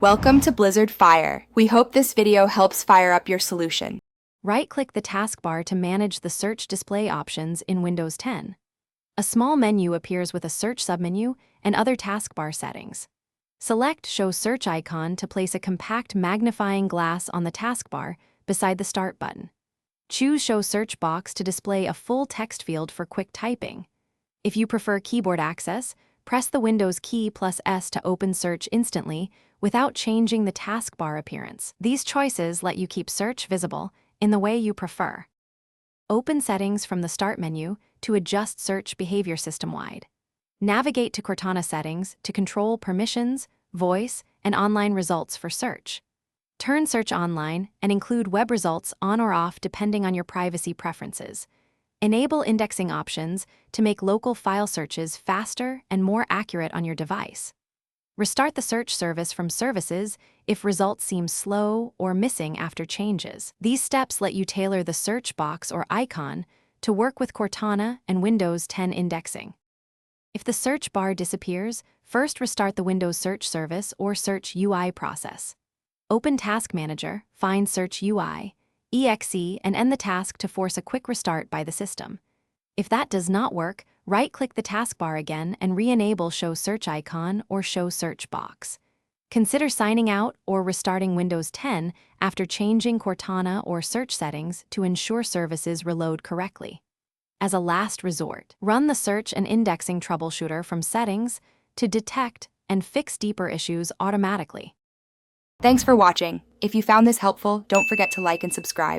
Welcome to Blizzard Fire. We hope this video helps fire up your solution. Right-click the taskbar to manage the search display options in Windows 10. A small menu appears with a search submenu and other taskbar settings. Select Show Search icon to place a compact magnifying glass on the taskbar beside the Start button. Choose Show Search box to display a full text field for quick typing. If you prefer keyboard access, press the Windows key plus S to open search instantly without changing the taskbar appearance. These choices let you keep search visible in the way you prefer. Open Settings from the Start menu to adjust search behavior system-wide. Navigate to Cortana settings to control permissions, voice, and online results for search. Turn Search Online and include web results on or off depending on your privacy preferences. Enable indexing options to make local file searches faster and more accurate on your device. Restart the search service from services if results seem slow or missing after changes. These steps let you tailor the search box or icon to work with Cortana and Windows 10 indexing. If the search bar disappears, first restart the Windows Search Service or Search UI process. Open Task Manager, find Search UI, EXE, and end the task to force a quick restart by the system. If that does not work, right-click the taskbar again and re-enable Show Search icon or Show Search box. Consider signing out or restarting Windows 10 after changing Cortana or search settings to ensure services reload correctly. As a last resort, run the Search and Indexing Troubleshooter from Settings to detect and fix deeper issues automatically. Thanks for watching. If you found this helpful, don't forget to like and subscribe.